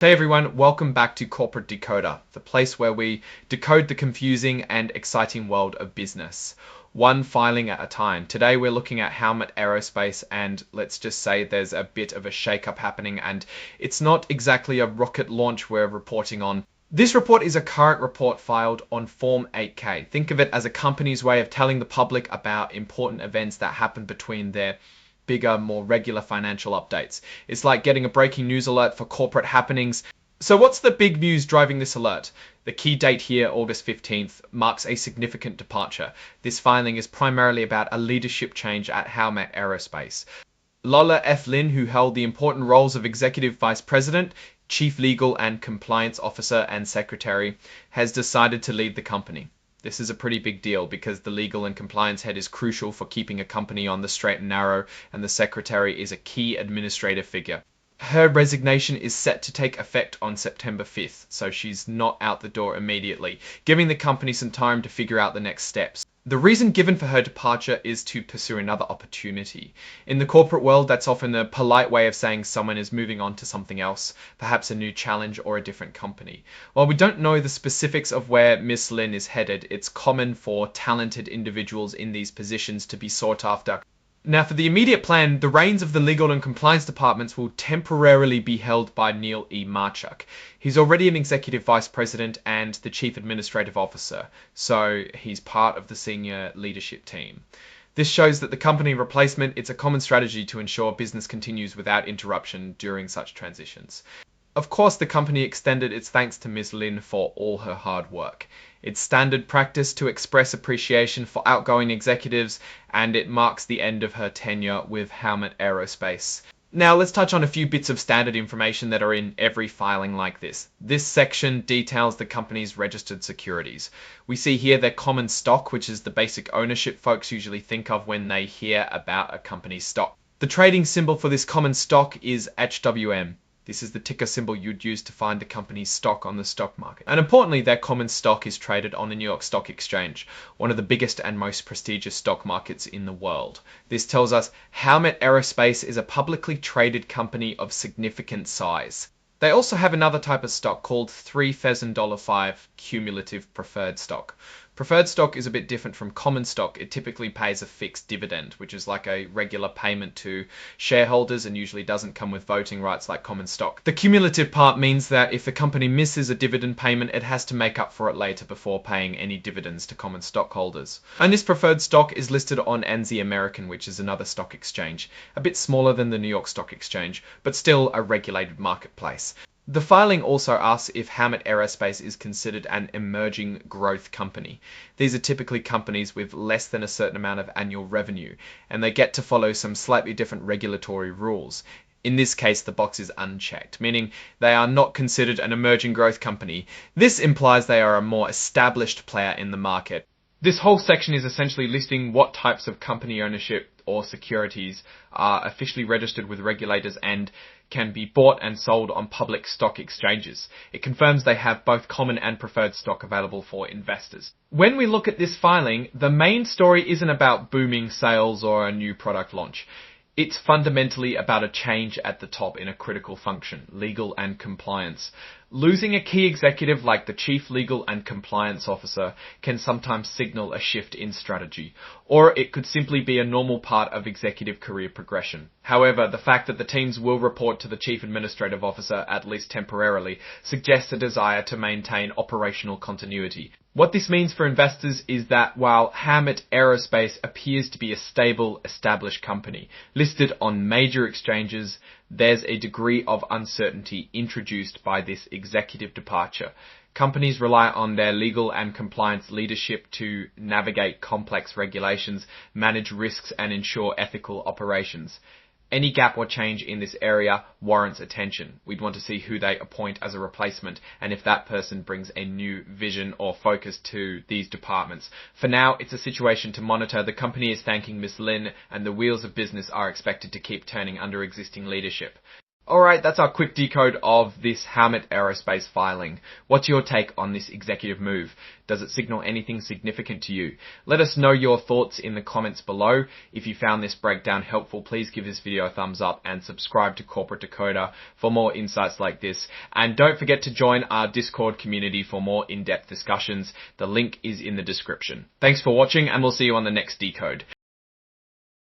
Hey everyone, welcome back to Corporate Decoder, the place where we decode the confusing and exciting world of business, one filing at a time. Today we're looking at Howmet Aerospace, and let's just say there's a bit of a shake-up happening, and it's not exactly a rocket launch we're reporting on. This report is a current report filed on Form 8K. Think of it as a company's way of telling the public about important events that happen between their bigger, more regular financial updates. It's like getting a breaking news alert for corporate happenings. So what's the big news driving this alert? The key date here, August 15th, marks a significant departure. This filing is primarily about a leadership change at Howmet Aerospace. Lola F. Lin, who held the important roles of Executive Vice President, Chief Legal and Compliance Officer, and Secretary, has decided to lead the company. This is a pretty big deal because the legal and compliance head is crucial for keeping a company on the straight and narrow, and the secretary is a key administrative figure. Her resignation is set to take effect on September 5th, so she's not out the door immediately, giving the company some time to figure out the next steps. The reason given for her departure is to pursue another opportunity. In the corporate world, that's often a polite way of saying someone is moving on to something else, perhaps a new challenge or a different company. While we don't know the specifics of where Miss Lin is headed, it's common for talented individuals in these positions to be sought after. Now, for the immediate plan, the reins of the legal and compliance departments will temporarily be held by Neil E. Marchuk. He's already an executive vice president and the chief administrative officer, so he's part of the senior leadership team. This shows that the company replacement, it's a common strategy to ensure business continues without interruption during such transitions. Of course, the company extended its thanks to Ms. Lin for all her hard work. It's standard practice to express appreciation for outgoing executives, and it marks the end of her tenure with Howmet Aerospace. Now let's touch on a few bits of standard information that are in every filing like this. This section details the company's registered securities. We see here their common stock, which is the basic ownership folks usually think of when they hear about a company's stock. The trading symbol for this common stock is HWM. This is the ticker symbol you'd use to find the company's stock on the stock market. And importantly, their common stock is traded on the New York Stock Exchange, one of the biggest and most prestigious stock markets in the world. This tells us Howmet Aerospace is a publicly traded company of significant size. They also have another type of stock called $3,005 cumulative preferred stock. Preferred stock is a bit different from common stock. It typically pays a fixed dividend, which is like a regular payment to shareholders and usually doesn't come with voting rights like common stock. The cumulative part means that if the company misses a dividend payment, it has to make up for it later before paying any dividends to common stockholders. And this preferred stock is listed on NZ American, which is another stock exchange, a bit smaller than the New York Stock Exchange, but still a regulated marketplace. The filing also asks if Howmet Aerospace is considered an emerging growth company. These are typically companies with less than a certain amount of annual revenue, and they get to follow some slightly different regulatory rules. In this case, the box is unchecked, meaning they are not considered an emerging growth company. This implies they are a more established player in the market. This whole section is essentially listing what types of company ownership or securities are officially registered with regulators and can be bought and sold on public stock exchanges. It confirms they have both common and preferred stock available for investors. When we look at this filing, the main story isn't about booming sales or a new product launch. It's fundamentally about a change at the top in a critical function, legal and compliance. Losing a key executive like the Chief Legal and Compliance Officer can sometimes signal a shift in strategy, or it could simply be a normal part of executive career progression. However, the fact that the teams will report to the Chief Administrative Officer, at least temporarily, suggests a desire to maintain operational continuity. What this means for investors is that while Howmet Aerospace appears to be a stable, established company, listed on major exchanges, there's a degree of uncertainty introduced by this executive departure. Companies rely on their legal and compliance leadership to navigate complex regulations, manage risks, and ensure ethical operations. Any gap or change in this area warrants attention. We'd want to see who they appoint as a replacement and if that person brings a new vision or focus to these departments. For now, it's a situation to monitor. The company is thanking Ms. Lin, and the wheels of business are expected to keep turning under existing leadership. Alright, that's our quick decode of this Howmet Aerospace filing. What's your take on this executive move? Does it signal anything significant to you? Let us know your thoughts in the comments below. If you found this breakdown helpful, please give this video a thumbs up and subscribe to Corporate Decoder for more insights like this. And don't forget to join our Discord community for more in-depth discussions. The link is in the description. Thanks for watching, and we'll see you on the next decode.